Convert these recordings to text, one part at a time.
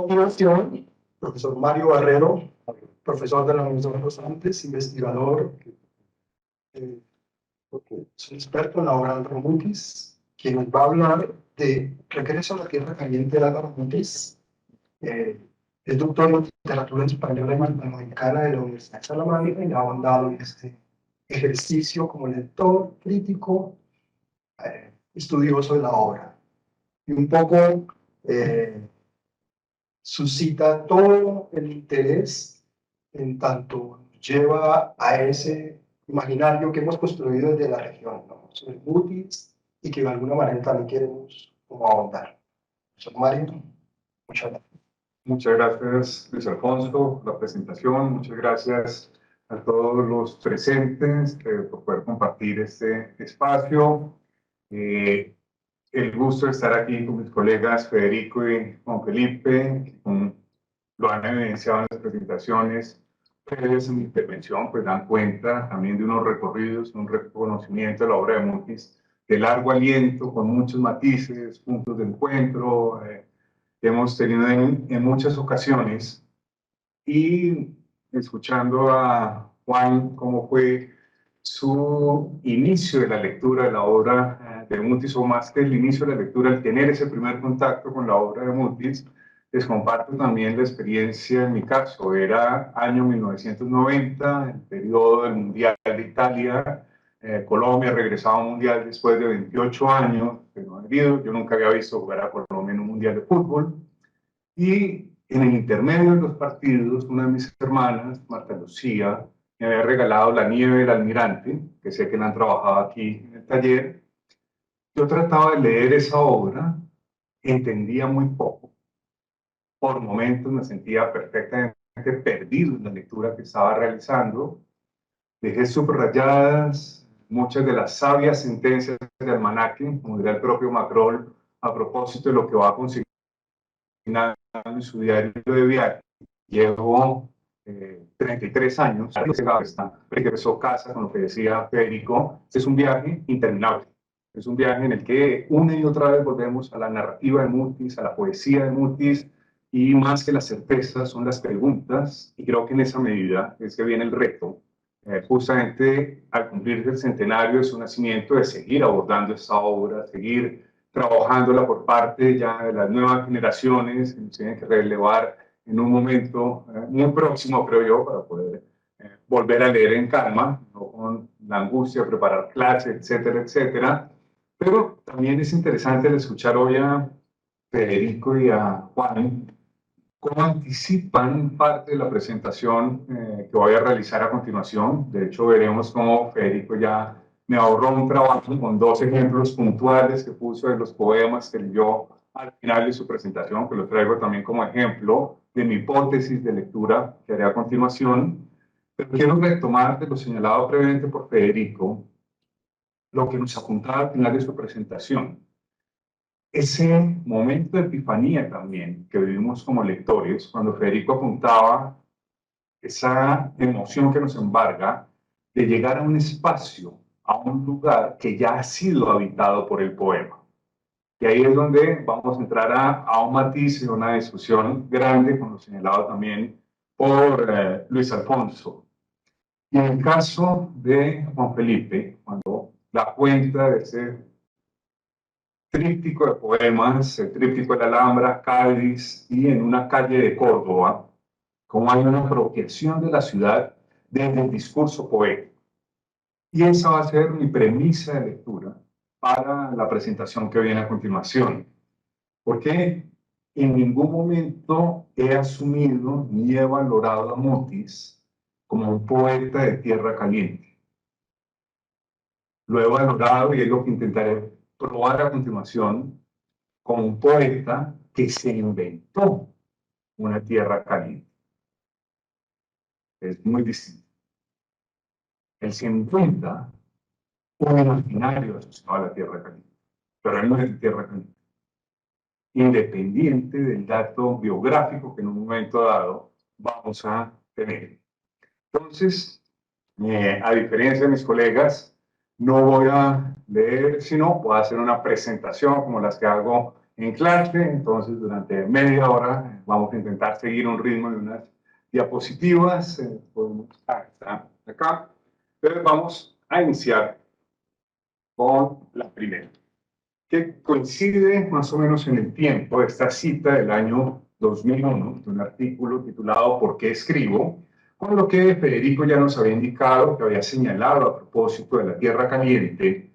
continuación, profesor Mario Barrero, profesor de la Universidad de los Andes, investigador, es un experto en la obra de Álvaro Mutis, quien nos va a hablar de Regreso a la Tierra Caliente de Álvaro Mutis. Es doctor en literatura española y latinoamericana de la Universidad de Salamanca y ha ahondado en este ejercicio como lector, crítico, estudioso de la obra. Y un poco suscita todo el interés en tanto lleva a ese imaginario que hemos construido desde la región, ¿no? Sobre Mutis, y que de alguna manera también queremos como ahondar. Profesor Mario, muchas gracias. Muchas gracias, Luis Alfonso, por la presentación. Muchas gracias a todos los presentes por poder compartir este espacio. El gusto de estar aquí con mis colegas Federico y Juan Felipe, que lo han evidenciado en las presentaciones previas en mi intervención, pues dan cuenta también de unos recorridos, un reconocimiento de la obra de Mutis de largo aliento, con muchos matices, puntos de encuentro, que hemos tenido en muchas ocasiones. Y escuchando a Juan cómo fue su inicio de la lectura de la obra de Mutis, o más que el inicio de la lectura, el tener ese primer contacto con la obra de Mutis, les comparto también la experiencia en mi caso. Era año 1990, el periodo del Mundial de Italia. Colombia regresaba a un Mundial después de 28 años de no haber ido. Yo nunca había visto jugar a Colombia en un Mundial de fútbol. Y en el intermedio de los partidos, una de mis hermanas, Marta Lucía, me había regalado La nieve del almirante, que sé que la han trabajado aquí en el taller. Yo trataba de leer esa obra, entendía muy poco. Por momentos me sentía perfectamente perdido en la lectura que estaba realizando. Dejé subrayadas muchas de las sabias sentencias de Almanaque, como diría el propio Macron, a propósito de lo que va a conseguir en su diario de viaje. Llevo 33 años, regresó a casa con lo que decía Federico. Es un viaje interminable. Es un viaje en el que una y otra vez volvemos a la narrativa de Mutis, a la poesía de Mutis, y más que las certezas son las preguntas, y creo que en esa medida es que viene el reto, justamente al cumplirse el centenario de su nacimiento, de seguir abordando esta obra, seguir trabajándola por parte ya de las nuevas generaciones, que nos tienen que relevar en un momento muy próximo, creo yo, para poder volver a leer en calma, no con la angustia de preparar clases, etcétera, etcétera. Pero también es interesante el escuchar hoy a Federico y a Juan cómo anticipan parte de la presentación que voy a realizar a continuación. De hecho, veremos cómo Federico ya me ahorró un trabajo con dos ejemplos puntuales que puso de los poemas que leyó al final de su presentación, que lo traigo también como ejemplo de mi hipótesis de lectura que haré a continuación. Pero quiero retomar de lo señalado previamente por Federico, lo que nos apuntaba al final de su presentación. Ese momento de epifanía también que vivimos como lectores, cuando Federico apuntaba esa emoción que nos embarga de llegar a un espacio, a un lugar que ya ha sido habitado por el poema. Y ahí es donde vamos a entrar a un matiz y una discusión grande, como señalado también por Luis Alfonso. Y en el caso de Juan Felipe, cuando da cuenta de ese tríptico de poemas, el tríptico de la Alhambra, Cádiz y en una calle de Córdoba, como hay una apropiación de la ciudad desde el discurso poético. Y esa va a ser mi premisa de lectura para la presentación que viene a continuación. Porque en ningún momento he asumido ni he valorado a Mutis como un poeta de tierra caliente. Lo he valorado, y es lo que intentaré probar a continuación, como un poeta que se inventó una tierra caliente. Es muy distinto. Él se inventa un imaginario asociado a la tierra caliente, pero él no es de tierra caliente. Independiente del dato biográfico que en un momento dado vamos a tener. Entonces, a diferencia de mis colegas, no voy a leer, sino voy a hacer una presentación como las que hago en clase, entonces durante media hora vamos a intentar seguir un ritmo de unas diapositivas. Está acá. Entonces vamos a iniciar con la primera, que coincide más o menos en el tiempo, esta cita del año 2001, de un artículo titulado ¿Por qué escribo?, con lo que Federico ya nos había indicado, que había señalado a propósito de la Tierra Caliente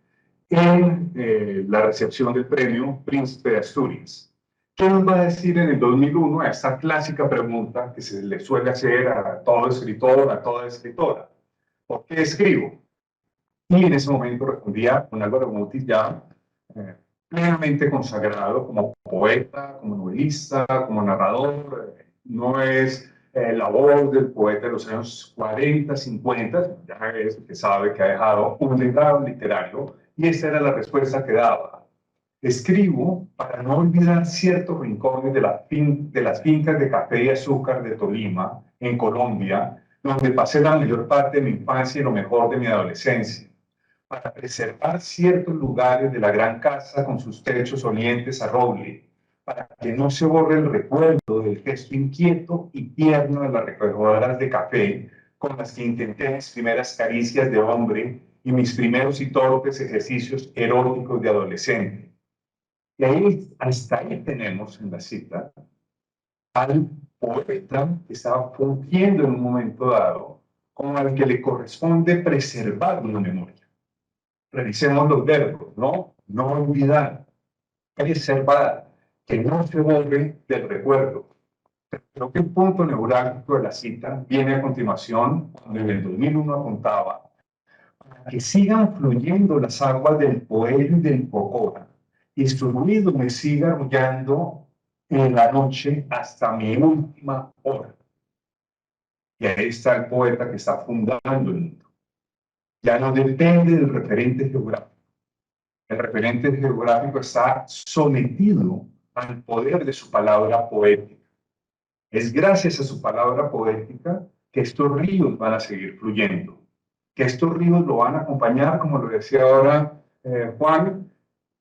en la recepción del premio Príncipe de Asturias. ¿Qué nos va a decir en el 2001 a esta clásica pregunta que se le suele hacer a todo escritor, a toda escritora? ¿Por qué escribo? Y en ese momento respondía con Álvaro Mutis ya plenamente consagrado como poeta, como novelista, como narrador. No es la voz del poeta de los años 40, 50, ya es el que sabe que ha dejado un legado literario, y esa era la respuesta que daba. Escribo para no olvidar ciertos rincones de las fincas de café y azúcar de Tolima, en Colombia, donde pasé la mayor parte de mi infancia y lo mejor de mi adolescencia, para preservar ciertos lugares de la gran casa con sus techos olientes a roble, para que no se borre el recuerdo del gesto inquieto y tierno de las recogedoras de café con las que intenté mis primeras caricias de hombre y mis primeros y torpes ejercicios eróticos de adolescente. Y ahí, hasta ahí tenemos en la cita al poeta que estaba fungiendo en un momento dado como al que le corresponde preservar una memoria. Revisemos los verbos, ¿no? No olvidar, preservar, que no se borre del recuerdo. Creo que el punto neurálgico de la cita viene a continuación, cuando en el 2001 apuntaba para que sigan fluyendo las aguas del Poel y del Pocora, y su ruido me siga arrullando en la noche hasta mi última hora. Y ahí está el poeta que está fundando el mundo. Ya no depende del referente geográfico. El referente geográfico está sometido al poder de su palabra poética. Es gracias a su palabra poética que estos ríos van a seguir fluyendo, que estos ríos lo van a acompañar, como lo decía ahora Juan,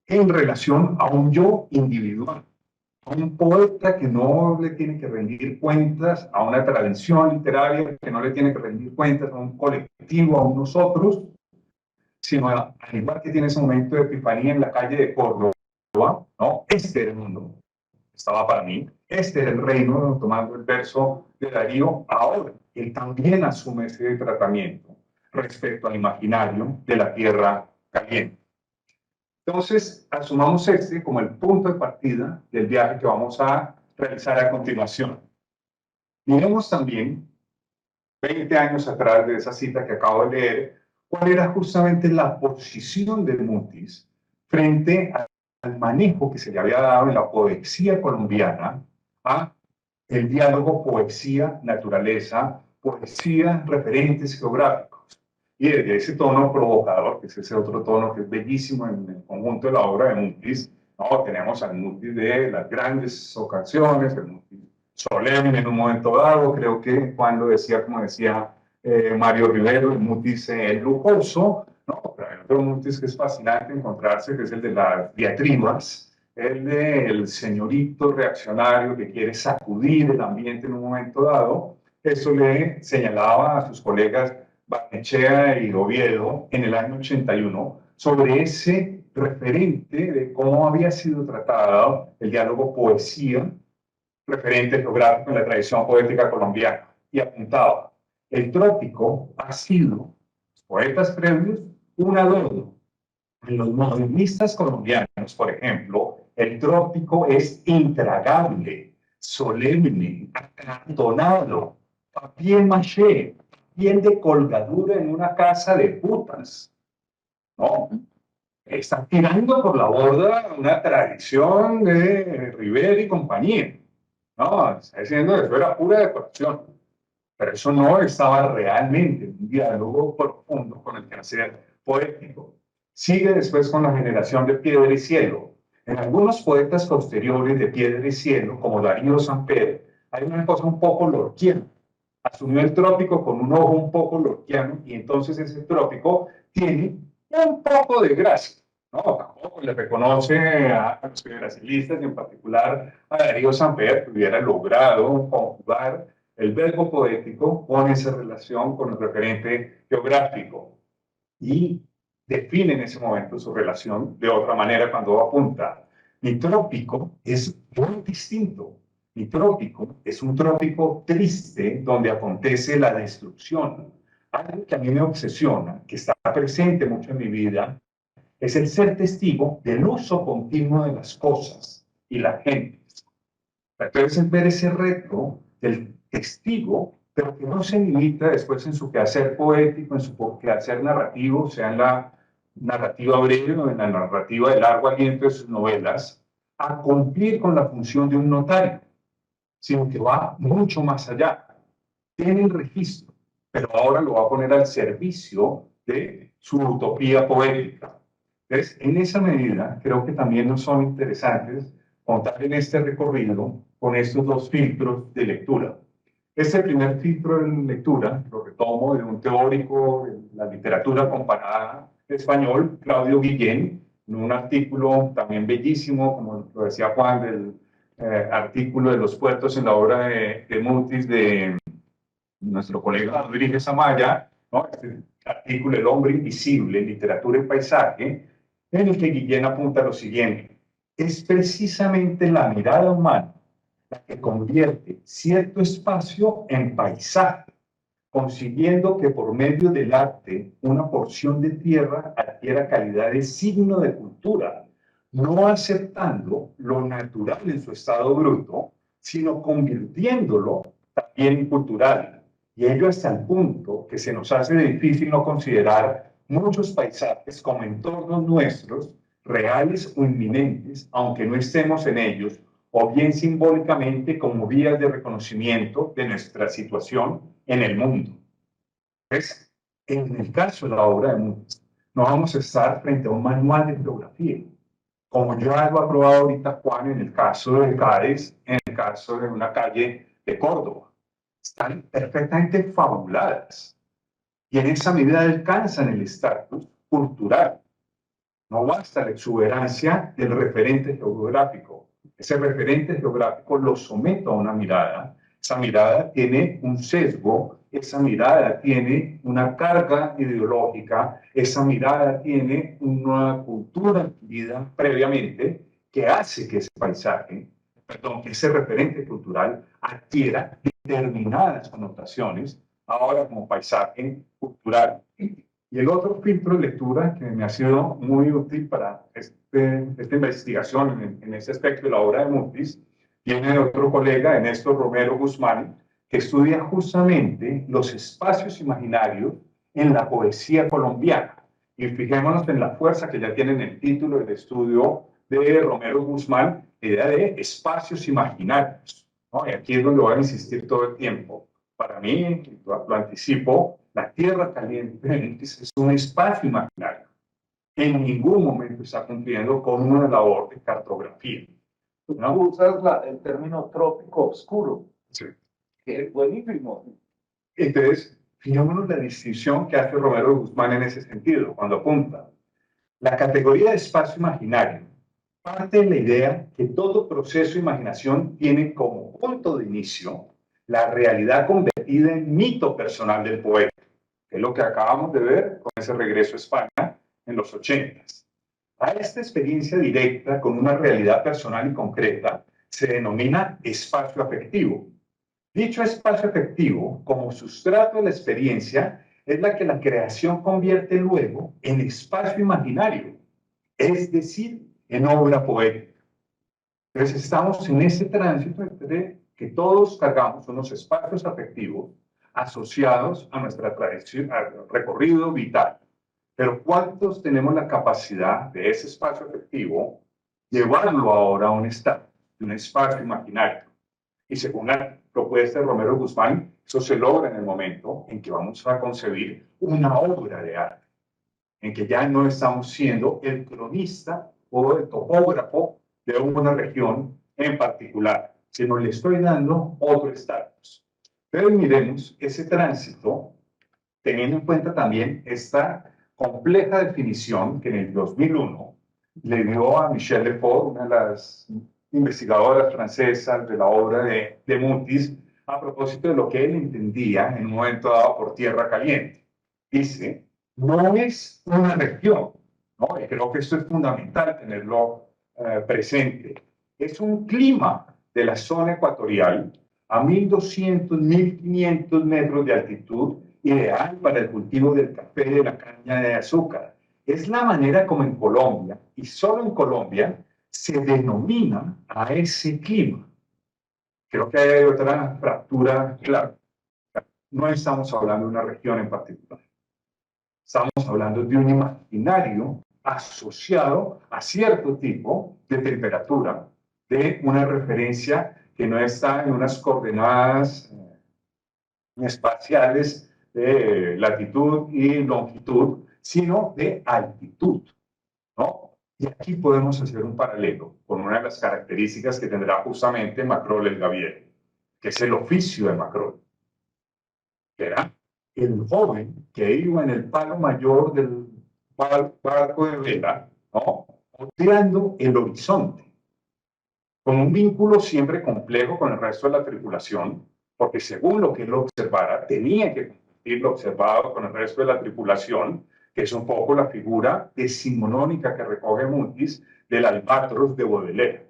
en relación a un yo individual, a un poeta que no le tiene que rendir cuentas a una tradición literaria, que no le tiene que rendir cuentas a un colectivo, a un nosotros, sino al igual que tiene ese momento de epifanía en la calle de Córdoba, ¿no? Este era el mundo, estaba para mí, este era el reino, tomando el verso de Darío, ahora él también asume ese tratamiento respecto al imaginario de la tierra caliente. Entonces, asumamos este como el punto de partida del viaje que vamos a realizar a continuación. Miremos también, 20 años atrás de esa cita que acabo de leer, cuál era justamente la posición de Mutis frente al manejo que se le había dado en la poesía colombiana a el diálogo poesía-naturaleza, poesía-referentes geográficos. Y desde ese tono provocador, que es ese otro tono que es bellísimo en el conjunto de la obra de Mutis, ¿no? Tenemos al Mutis de las grandes ocasiones, el Mutis solemne en un momento dado, creo que cuando decía, como decía Mario Rivero, el Mutis lujoso, ¿no? Pero hay otro Mutis que es fascinante encontrarse, que es el de las diatribas, el del señorito reaccionario que quiere sacudir el ambiente en un momento dado. Eso le señalaba a sus colegas Barnechea y Oviedo en el año 81 sobre ese referente de cómo había sido tratado el diálogo poesía, referente geográfico en la tradición poética colombiana, y apuntaba, el trópico ha sido, poetas previos, un adorno. En los modernistas colombianos, por ejemplo, el trópico es intragable, solemne, acartonado, papier maché, piel de colgadura en una casa de putas. ¿No? Está tirando por la borda una tradición de Rivera y compañía. No, está diciendo que eso era pura decoración. Pero eso no estaba realmente en un diálogo profundo con el quehacer poético. Sigue después con la generación de Piedra y Cielo. En algunos poetas posteriores de Piedra y Cielo, como Darío Samper, hay una cosa un poco lorquiana. Asumió el trópico con un ojo un poco lorquiano y entonces ese trópico tiene un poco de gracia, No, tampoco le reconoce a los brasilistas y en particular a Darío Samper que hubiera logrado conjugar el verbo poético con esa relación con el referente geográfico y define en ese momento su relación de otra manera cuando apunta. Mi trópico es muy distinto. Mi trópico es un trópico triste donde acontece la destrucción. Algo que a mí me obsesiona, que está presente mucho en mi vida, es el ser testigo del uso continuo de las cosas y la gente. Entonces, es ver ese reto del testigo, pero que no se limita después en su quehacer poético, en su quehacer narrativo, sea en la narrativa breve o en la narrativa de largo aliento de sus novelas, a cumplir con la función de un notario, sino que va mucho más allá. Tiene el registro, pero ahora lo va a poner al servicio de su utopía poética. Entonces, en esa medida, creo que también nos son interesantes contar en este recorrido con estos dos filtros de lectura. Este primer filtro de lectura lo retomo de un teórico de la literatura comparada español, Claudio Guillén, en un artículo también bellísimo, como lo decía Juan, del artículo de los puertos en la obra de Mutis de nuestro colega Rodríguez Amaya, ¿no? Este artículo El hombre invisible, literatura y paisaje, en el que Guillén apunta lo siguiente: es precisamente la mirada humana la que convierte cierto espacio en paisaje, consiguiendo que por medio del arte una porción de tierra adquiera calidad de signo de cultura, no aceptando lo natural en su estado bruto, sino convirtiéndolo también en cultural. Y ello hasta el punto que se nos hace difícil no considerar muchos paisajes como entornos nuestros, reales o inminentes, aunque no estemos en ellos, o bien simbólicamente como vías de reconocimiento de nuestra situación en el mundo. Entonces, en el caso de la obra de Mutis, no vamos a estar frente a un manual de geografía, como ya lo ha probado ahorita Juan en el caso de Cádiz, en el caso de una calle de Córdoba. Están perfectamente fabuladas y en esa medida alcanzan el estatus cultural. No basta la exuberancia del referente geográfico. Ese referente geográfico lo someto a una mirada. Esa mirada tiene un sesgo, esa mirada tiene una carga ideológica, esa mirada tiene una cultura adquirida previamente que hace que ese paisaje, perdón, que ese referente cultural adquiera determinadas connotaciones ahora como paisaje cultural. Y el otro filtro de lectura que me ha sido muy útil para esta investigación en este aspecto de la obra de Mutis viene de otro colega, de Néstor Romero Guzmán, que estudia justamente los espacios imaginarios en la poesía colombiana. Y fijémonos en la fuerza que ya tiene en el título del estudio de Romero Guzmán, la idea de espacios imaginarios, ¿no? Y aquí es donde voy a insistir todo el tiempo. Para mí, lo anticipo, la Tierra Caliente es un espacio imaginario. En ningún momento está cumpliendo con una labor de cartografía. ¿No? Tú usas el término trópico oscuro, sí, que es buenísimo. Entonces, fijémonos la distinción que hace Romero Guzmán en ese sentido, cuando apunta. La categoría de espacio imaginario parte de la idea que todo proceso de imaginación tiene como punto de inicio la realidad convertida en mito personal del poeta, que es lo que acabamos de ver con ese regreso a España en los 80. A esta experiencia directa con una realidad personal y concreta se denomina espacio afectivo. Dicho espacio afectivo, como sustrato de la experiencia, es la que la creación convierte luego en espacio imaginario, es decir, en obra poética. Entonces estamos en ese tránsito entre que todos cargamos unos espacios afectivos asociados a nuestra tradición, al recorrido vital. Pero ¿cuántos tenemos la capacidad de ese espacio afectivo llevarlo ahora a un estado, de un espacio imaginario? Y según la propuesta de Romero Guzmán, eso se logra en el momento en que vamos a concebir una obra de arte, en que ya no estamos siendo el cronista o el topógrafo de una región en particular, sino le estoy dando otro estatus. Pero miremos ese tránsito teniendo en cuenta también esta compleja definición que en el 2001 le dio a Michel Lefort, una de las investigadoras francesas de la obra de Mutis, a propósito de lo que él entendía en un momento dado por tierra caliente. Dice, no es una región, ¿no? Y creo que esto es fundamental tenerlo presente. Es un clima de la zona ecuatorial a 1200, 1500 metros de altitud, ideal para el cultivo del café y de la caña de azúcar. Es la manera como en Colombia, y solo en Colombia, se denomina a ese clima. Creo que hay otra fractura clara. No estamos hablando de una región en particular. Estamos hablando de un imaginario asociado a cierto tipo de temperatura, de una referencia que no está en unas coordenadas espaciales de latitud y longitud, sino de altitud, ¿no? Y aquí podemos hacer un paralelo con una de las características que tendrá justamente Macrol el Gaviero, que es el oficio de Macrol, que era el joven que iba en el palo mayor del barco de vela, ¿no? Oteando el horizonte, con un vínculo siempre complejo con el resto de la tripulación, porque según lo que él observara, tenía que compartir lo observado con el resto de la tripulación, que es un poco la figura decimonónica que recoge Mutis del albatros de Baudelaire,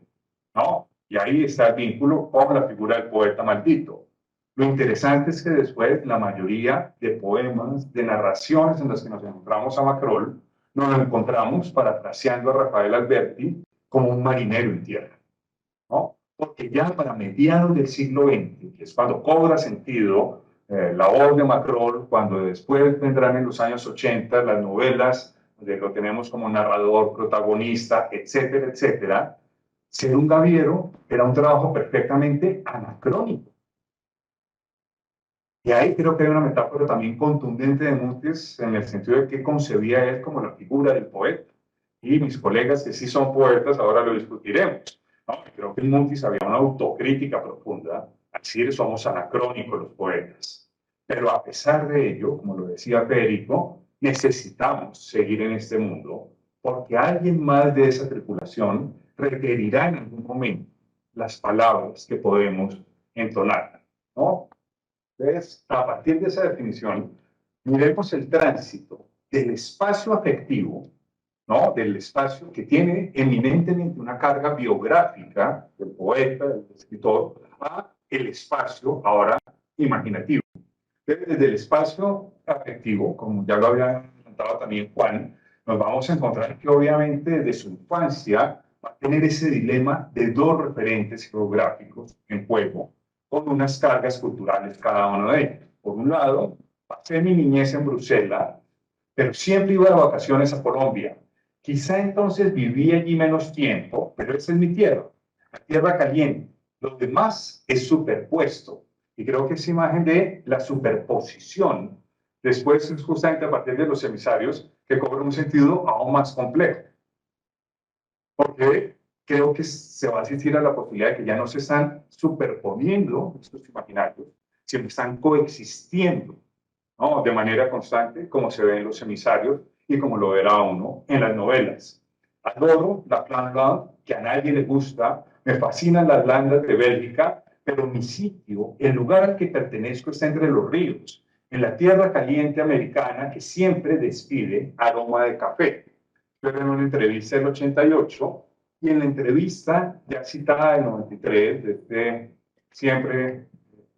¿no? Y ahí está el vínculo con la figura del poeta maldito. Lo interesante es que después la mayoría de poemas, de narraciones en las que nos encontramos a Macrol, nos lo encontramos parafraseando a Rafael Alberti como un marinero en tierra, ¿no? Porque ya para mediados del siglo XX, que es cuando cobra sentido la voz de Macrol, cuando después vendrán en los años 80 las novelas, donde lo tenemos como narrador, protagonista, etcétera, etcétera, ser un gaviero era un trabajo perfectamente anacrónico. Y ahí creo que hay una metáfora también contundente de Mutis en el sentido de que concebía él como la figura del poeta. Y mis colegas que sí son poetas, ahora lo discutiremos, ¿no? Creo que en Mutis había una autocrítica profunda, así somos anacrónicos los poetas. Pero a pesar de ello, como lo decía Federico, necesitamos seguir en este mundo, porque alguien más de esa tripulación requerirá en algún momento las palabras que podemos entonar, ¿no? Entonces, a partir de esa definición, miremos el tránsito del espacio afectivo, ¿no? Del espacio que tiene eminentemente una carga biográfica del poeta, del escritor, a el espacio ahora imaginativo. Desde el espacio afectivo, como ya lo había comentado también Juan, nos vamos a encontrar que obviamente desde su infancia va a tener ese dilema de dos referentes geográficos en juego, con unas cargas culturales cada uno de ellos. Por un lado, pasé mi niñez en Bruselas, pero siempre iba de vacaciones a Colombia. Quizá entonces viví allí menos tiempo, pero esa es mi tierra, la tierra caliente. Lo demás es superpuesto. Y creo que esa imagen de la superposición, después es justamente a partir de los emisarios, que cobra un sentido aún más complejo. Porque creo que se va a asistir a la posibilidad de que ya no se están superponiendo estos imaginarios, sino que están coexistiendo, ¿no? De manera constante, como se ve en los emisarios y como lo verá uno en las novelas. Adoro la Flandre, que a nadie le gusta, me fascinan las landas de Bélgica, pero mi sitio, el lugar al que pertenezco, está entre los ríos, en la tierra caliente americana que siempre despide aroma de café. Pero en una entrevista del 88 y en la entrevista ya citada del 93, de este siempre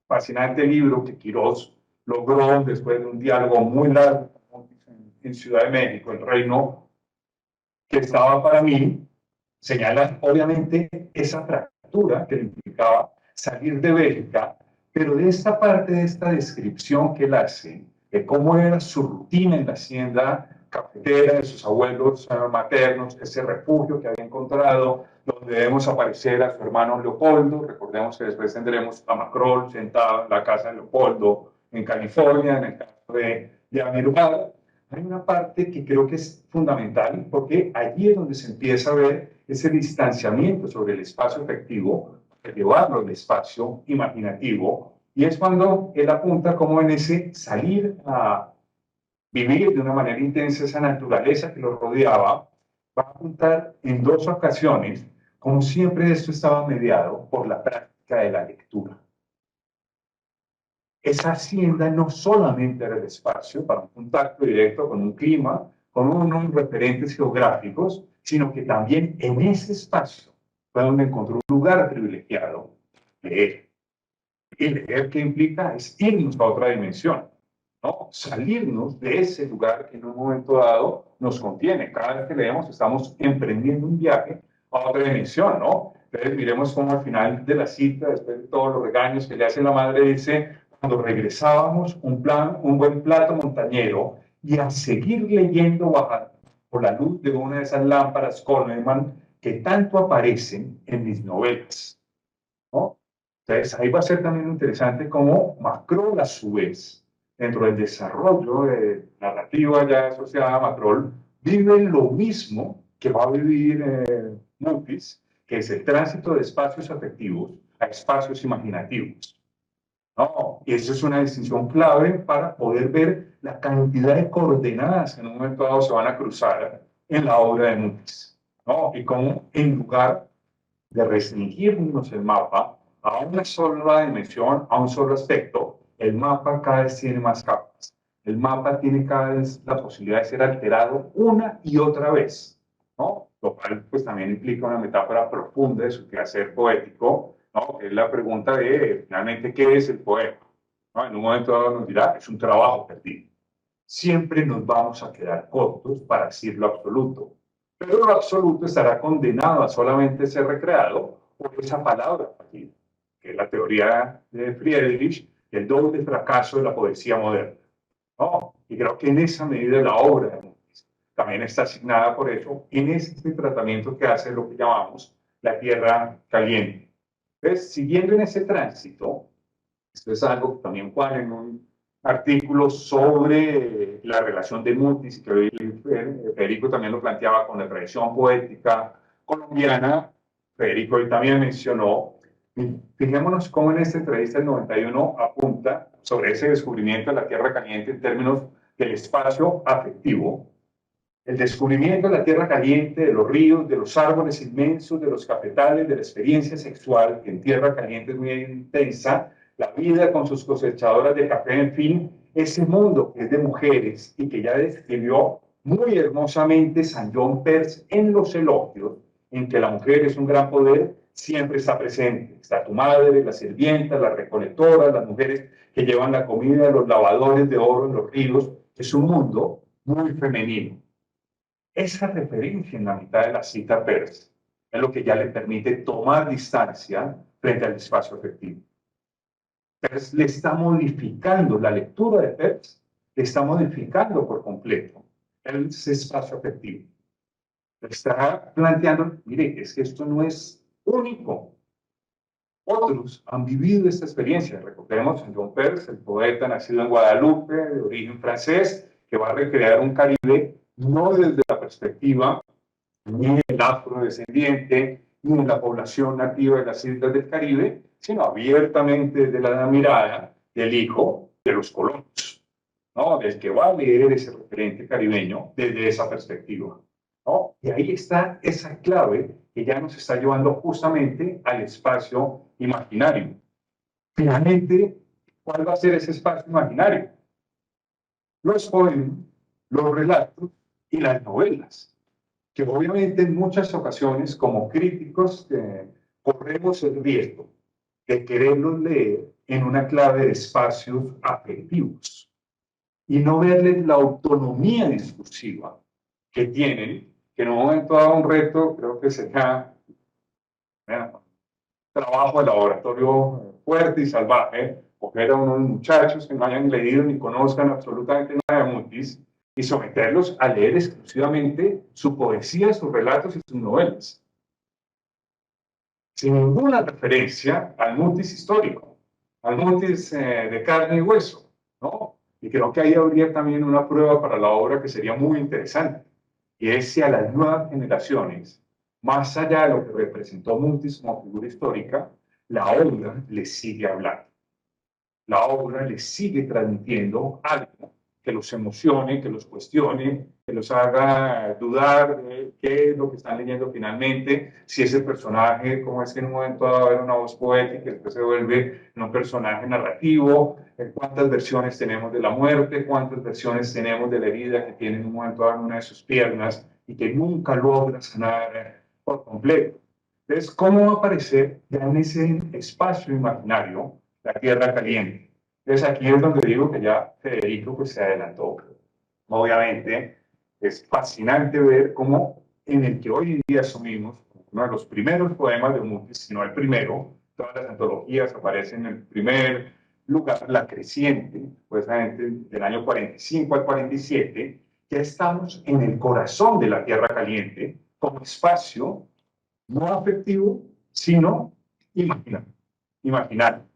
fascinante libro que Quirós logró después de un diálogo muy largo en Ciudad de México, el reino que estaba para mí, señala obviamente esa fractura que implicaba salir de Bélgica, pero de esta parte de esta descripción que él hace, de cómo era su rutina en la hacienda cafetera de sus abuelos maternos, ese refugio que había encontrado, donde debemos aparecer a su hermano Leopoldo. Recordemos que después tendremos a Macrol sentado en la casa de Leopoldo en California, en el caso de Amirugal. Hay una parte que creo que es fundamental porque allí es donde se empieza a ver ese distanciamiento sobre el espacio afectivo, llevarlo al espacio imaginativo, y es cuando él apunta como en ese salir a vivir de una manera intensa esa naturaleza que lo rodeaba, va a apuntar en 2 ocasiones, como siempre esto estaba mediado por la práctica de la lectura. Esa hacienda no solamente era el espacio para un contacto directo con un clima, con unos referentes geográficos, sino que también en ese espacio fue donde encontró un lugar privilegiado leer. Y leer, ¿qué implica? Es irnos a otra dimensión, ¿no? Salirnos de ese lugar que en un momento dado nos contiene. Cada vez que leemos estamos emprendiendo un viaje a otra dimensión, ¿no? Entonces miremos cómo al final de la cita, después de todos los regaños que le hace la madre, dice, cuando regresábamos, un buen plato montañero, y a seguir leyendo bajando por la luz de una de esas lámparas Coleman que tanto aparecen en mis novelas, ¿no? Entonces, ahí va a ser también interesante cómo Macrol, a su vez, dentro del desarrollo de narrativa ya asociada a Macrol, vive lo mismo que va a vivir Mutis, que es el tránsito de espacios afectivos a espacios imaginativos, ¿no? Y eso es una distinción clave para poder ver la cantidad de coordenadas que en un momento dado se van a cruzar en la obra de Mutis, ¿no? Y cómo en lugar de restringirnos el mapa a una sola dimensión, a un solo aspecto, el mapa cada vez tiene más capas. El mapa tiene cada vez la posibilidad de ser alterado una y otra vez, ¿no? Lo cual pues también implica una metáfora profunda de su quehacer poético, ¿no? Que es la pregunta de, finalmente, ¿qué es el poema? ¿No? En un momento dado nos dirá, es un trabajo perdido. Siempre nos vamos a quedar cortos para decir lo absoluto, pero lo absoluto estará condenado a solamente ser recreado por esa palabra fallida, que es la teoría de Friedrich, el doble fracaso de la poesía moderna, ¿no? Y creo que en esa medida la obra de Mutis también está asignada por eso en este tratamiento que hace lo que llamamos la tierra caliente. Entonces, siguiendo en ese tránsito, esto es algo que también Juan en un artículo sobre la relación de Mutis, que hoy Federico también lo planteaba con la tradición poética colombiana, Federico hoy también mencionó. Fijémonos cómo en esta entrevista del 91 apunta sobre ese descubrimiento de la tierra caliente en términos del espacio afectivo, el descubrimiento de la tierra caliente, de los ríos, de los árboles inmensos, de los cafetales, de la experiencia sexual, que en tierra caliente es muy intensa, la vida con sus cosechadoras de café, en fin, ese mundo que es de mujeres y que ya describió muy hermosamente Saint John Perse en los elogios, en que la mujer es un gran poder, siempre está presente. Está tu madre, las sirvientas, las recolectoras, las mujeres que llevan la comida, los lavadores de oro en los ríos. Es un mundo muy femenino. Esa referencia en la mitad de la cita Peirce es lo que ya le permite tomar distancia frente al espacio afectivo. Peirce le está modificando la lectura de Peirce, le está modificando por completo ese espacio afectivo. Le está planteando, mire, es que esto no es único. Otros han vivido esta experiencia. Recordemos a John Peirce, el poeta nacido en Guadalupe, de origen francés, que va a recrear un Caribe no desde la perspectiva ni el afrodescendiente, ni la población nativa de las islas del Caribe, sino abiertamente desde la mirada del hijo de los colonos, ¿no? Del que va a leer ese referente caribeño desde esa perspectiva, ¿no? Y ahí está esa clave que ya nos está llevando justamente al espacio imaginario. Finalmente, ¿cuál va a ser ese espacio imaginario? Los poemas, los relatos y las novelas, que obviamente en muchas ocasiones como críticos corremos el riesgo de quererlos leer en una clave de espacios afectivos y no verles la autonomía discursiva que tienen, que en un momento dado un reto, creo que será trabajo de laboratorio fuerte y salvaje, coger a unos muchachos que no hayan leído ni conozcan absolutamente nada de Mutis y someterlos a leer exclusivamente su poesía, sus relatos y sus novelas, sin ninguna referencia al Mutis histórico, al Mutis de carne y hueso, ¿no? Y creo que ahí habría también una prueba para la obra que sería muy interesante, y es si a las nuevas generaciones, más allá de lo que representó Mutis como figura histórica, la obra les sigue hablando. La obra les sigue transmitiendo algo que los emocione, que los cuestione, que los haga dudar de qué es lo que están leyendo finalmente, si ese personaje, como es que en un momento va a haber una voz poética y después se vuelve en un personaje narrativo, cuántas versiones tenemos de la muerte, cuántas versiones tenemos de la herida que tiene en un momento dado en una de sus piernas y que nunca logra sanar por completo. Entonces, ¿cómo va a aparecer ya en ese espacio imaginario la tierra caliente? Entonces, aquí es donde digo que ya Federico pues, se adelantó. Obviamente, es fascinante ver cómo en el que hoy en día asumimos uno de los primeros poemas de Mutis, si no el primero, todas las antologías aparecen en el primer lugar, La Creciente, pues del año 45 al 47, ya estamos en el corazón de la Tierra Caliente, como espacio no afectivo, sino imaginario.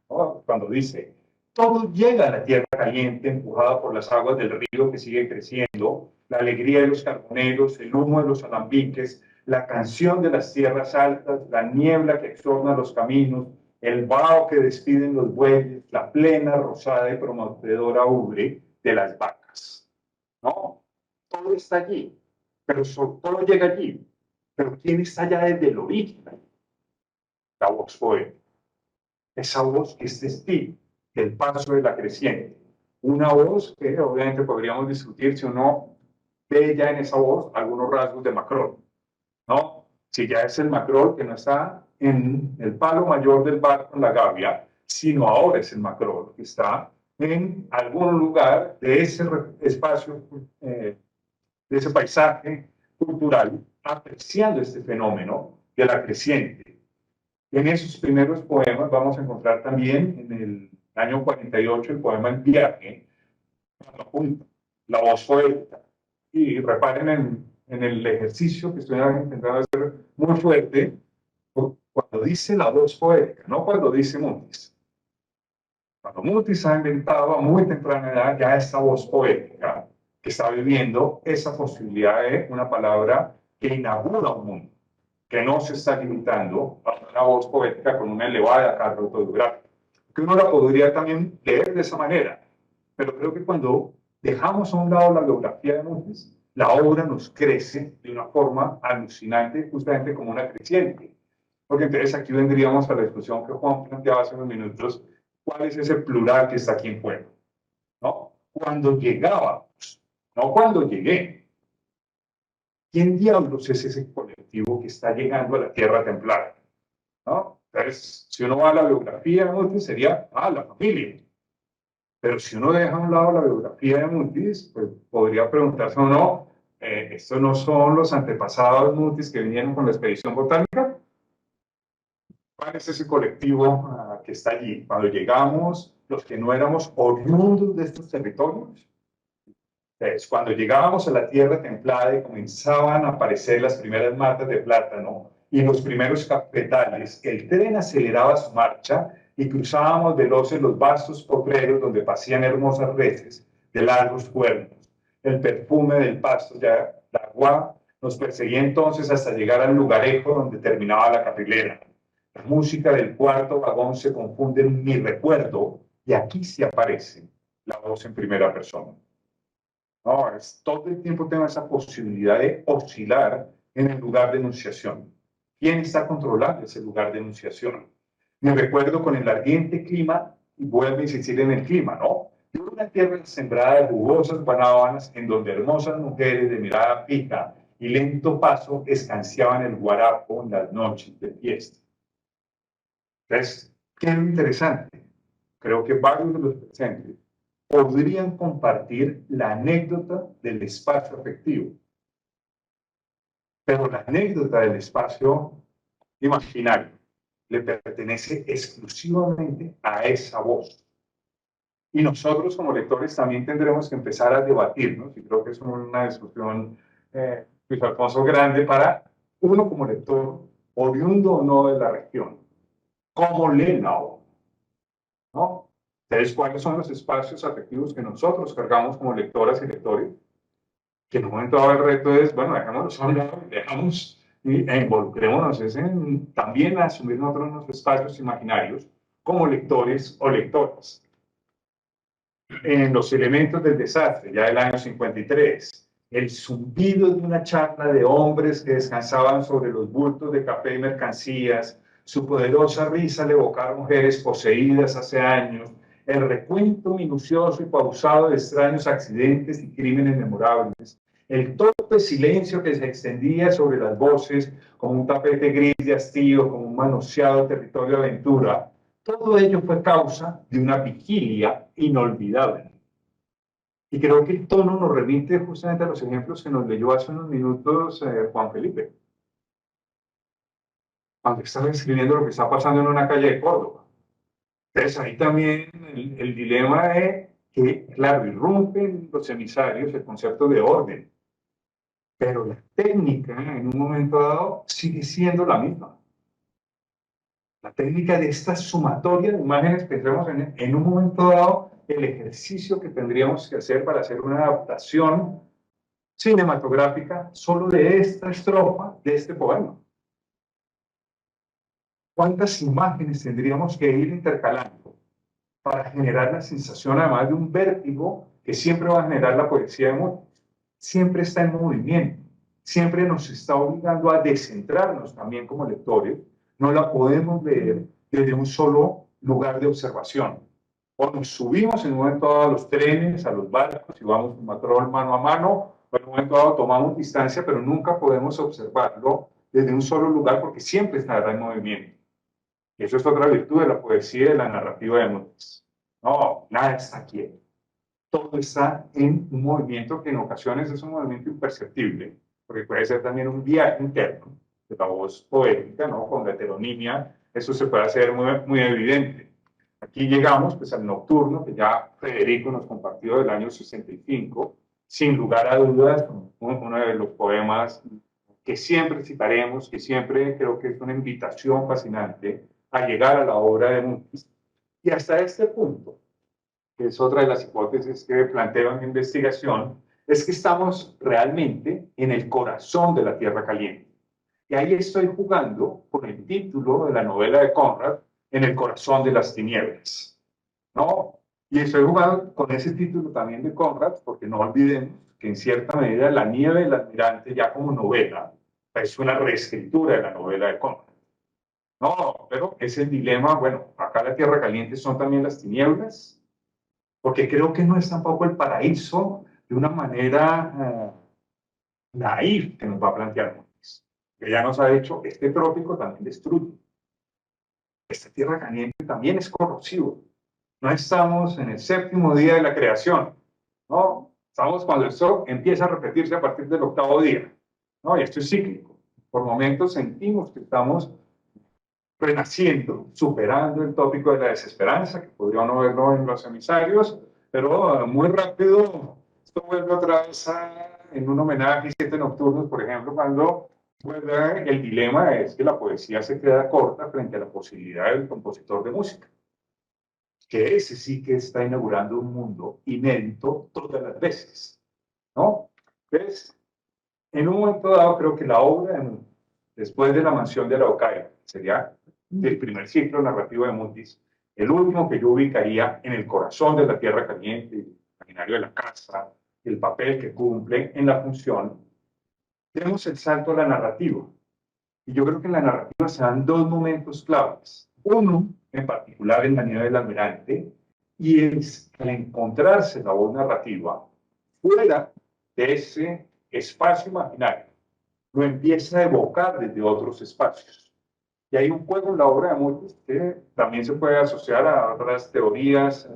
¿No? Cuando dice, todo llega a la tierra caliente, empujada por las aguas del río que sigue creciendo, la alegría de los carboneros, el humo de los alambiques, la canción de las tierras altas, la niebla que exorna los caminos, el vaho que despiden los bueyes, la plena, rosada y prometedora ubre de las vacas. ¿No? Todo está allí, pero todo llega allí. Pero ¿quién está allá desde el origen? La voz poética. Esa voz que es testigo del paso de la creciente. Una voz que obviamente podríamos discutir si uno ve ya en esa voz algunos rasgos de Macron, ¿no? Si ya es el Macron que no está en el palo mayor del barco en la gavia, sino ahora es el Macron que está en algún lugar de ese espacio, de ese paisaje cultural, apreciando este fenómeno de la creciente. En esos primeros poemas vamos a encontrar también en el año 48 el poema El viaje, la voz poética. Y reparen en el ejercicio que estoy intentando hacer muy fuerte, cuando dice la voz poética, no cuando dice Mutis. Cuando Mutis ha inventado a muy temprana edad ya esta voz poética que está viviendo esa posibilidad de una palabra que inaugura un mundo, que no se está limitando a una voz poética con una elevada carga autobiográfica. Que uno la podría también leer de esa manera, pero creo que cuando dejamos a un lado la biografía de Mutis, la obra nos crece de una forma alucinante, justamente como una creciente. Porque entonces aquí vendríamos a la discusión que Juan planteaba hace unos minutos, ¿cuál es ese plural que está aquí en juego? ¿No? Cuando llegábamos, no cuando llegué. ¿Quién diablos es ese colectivo que está llegando a la tierra templada? ¿No? Entonces, si uno va a la biografía de Mutis, sería, la familia. Pero si uno deja a un lado la biografía de Mutis, pues podría preguntarse o no, ¿estos no son los antepasados de Mutis que vinieron con la expedición botánica? ¿Cuál es ese colectivo que está allí? Cuando llegamos, los que no éramos oriundos de estos territorios, entonces, cuando llegábamos a la tierra templada y comenzaban a aparecer las primeras matas de plátano y los primeros cafetales, el tren aceleraba su marcha y cruzábamos veloces los vastos potreros donde pasían hermosas reses de largos cuernos. El perfume del pasto ya, el agua, nos perseguía entonces hasta llegar al lugarejo donde terminaba la carrilera. La música del cuarto vagón se confunde en mi recuerdo y aquí sí aparece la voz en primera persona. No, todo el tiempo tengo esa posibilidad de oscilar en el lugar de enunciación. ¿Quién está controlando ese lugar de enunciación? Me recuerdo con el ardiente clima, y vuelvo a insistir en el clima, ¿no? De una tierra sembrada de jugosas guanábanas en donde hermosas mujeres de mirada fija y lento paso escanciaban el guarapo en las noches de fiesta. Entonces, ¿qué es lo interesante? Creo que varios de los presentes podrían compartir la anécdota del espacio afectivo. Pero la anécdota del espacio imaginario le pertenece exclusivamente a esa voz. Y nosotros como lectores también tendremos que empezar a debatirnos, y creo que es una discusión, Luis Alfonso, grande para uno como lector, oriundo o no de la región. ¿Cómo lee la obra? ¿No? Entonces, ¿cuáles son los espacios afectivos que nosotros cargamos como lectoras y lectores? Que en un momento dado el reto es, bueno, dejémonos a un lado, involucrémonos también a asumir nosotros nuestros espacios imaginarios como lectores o lectoras. En los elementos del desastre, ya del año 53, el zumbido de una charla de hombres que descansaban sobre los bultos de café y mercancías, su poderosa risa al evocar mujeres poseídas hace años, el recuento minucioso y pausado de extraños accidentes y crímenes memorables, el torpe silencio que se extendía sobre las voces como un tapete gris de hastío, como un manoseado territorio de aventura, todo ello fue causa de una vigilia inolvidable. Y creo que el tono nos remite justamente a los ejemplos que nos leyó hace unos minutos Juan Felipe, cuando estaba escribiendo lo que está pasando en una calle de Córdoba. Entonces ahí también el dilema es que, claro, irrumpen los emisarios el concepto de orden, pero la técnica en un momento dado sigue siendo la misma. La técnica de esta sumatoria de imágenes, pensemos en un momento dado el ejercicio que tendríamos que hacer para hacer una adaptación cinematográfica solo de esta estrofa de este poema. ¿Cuántas imágenes tendríamos que ir intercalando para generar la sensación, además de un vértigo que siempre va a generar la poesía de Mutis? Siempre está en movimiento, siempre nos está obligando a descentrarnos también como lectores. No la podemos leer desde un solo lugar de observación. O nos subimos en un momento dado a los trenes, a los barcos y vamos con patrón mano a mano, o en un momento dado tomamos distancia, pero nunca podemos observarlo desde un solo lugar porque siempre estará en movimiento. Y eso es otra virtud de la poesía y de la narrativa de Mutis. No, nada está quieto. Todo está en un movimiento que en ocasiones es un movimiento imperceptible, porque puede ser también un viaje interno de la voz poética, ¿no? Con la heteronimia, eso se puede hacer muy, muy evidente. Aquí llegamos pues al Nocturno, que ya Federico nos compartió del año 65, sin lugar a dudas, uno de los poemas que siempre citaremos, que siempre creo que es una invitación fascinante a llegar a la obra de Mutis. Y hasta este punto, que es otra de las hipótesis que planteo en mi investigación, es que estamos realmente en el corazón de la Tierra Caliente. Y ahí estoy jugando con el título de la novela de Conrad, En el corazón de las tinieblas, ¿no? Y estoy jugando con ese título también de Conrad, porque no olvidemos que en cierta medida La nieve del admirante, ya como novela, es una reescritura de la novela de Conrad. No, pero es el dilema, bueno, acá la Tierra Caliente son también las tinieblas, porque creo que no es tampoco el paraíso de una manera naif que nos va a plantear Mutis. Que ya nos ha dicho, este trópico también destruye. Esta tierra caliente también es corrosivo. No estamos en el séptimo día de la creación, ¿no? Estamos cuando esto empieza a repetirse a partir del octavo día, ¿no? Y esto es cíclico. Por momentos sentimos que estamos renaciendo, superando el tópico de la desesperanza, que podría no verlo en los emisarios, pero muy rápido esto vuelve otra vez en un homenaje a Siete Nocturnos, por ejemplo, cuando el dilema es que la poesía se queda corta frente a la posibilidad del compositor de música, que ese sí que está inaugurando un mundo inédito todas las veces, ¿no? Entonces, en un momento dado, creo que la obra, después de La mansión de Araucaria, sería del primer ciclo narrativo de Mutis, el último que yo ubicaría en el corazón de la Tierra Caliente, el imaginario de la casa, el papel que cumple en la función, tenemos el salto a la narrativa. Y yo creo que en la narrativa se dan dos momentos claves. Uno, en particular, en La nieve del almirante, y es al encontrarse la voz narrativa fuera de ese espacio imaginario, lo empieza a evocar desde otros espacios. Y hay un juego en la obra de Mutis que también se puede asociar a otras teorías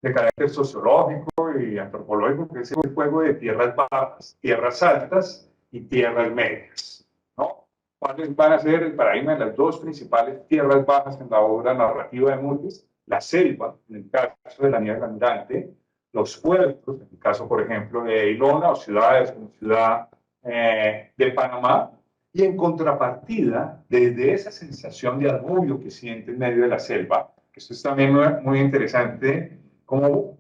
de carácter sociológico y antropológico, que es el juego de tierras bajas, tierras altas y tierras medias, ¿no? ¿Cuáles van a ser el paradigma de las dos principales tierras bajas en la obra narrativa de Mutis? La selva, en el caso de La nieve del almirante, los puertos, en el caso, por ejemplo, de Ilona, o ciudades como Ciudad de Panamá, y en contrapartida, desde esa sensación de agobio que siente en medio de la selva, que esto es también muy, muy interesante, como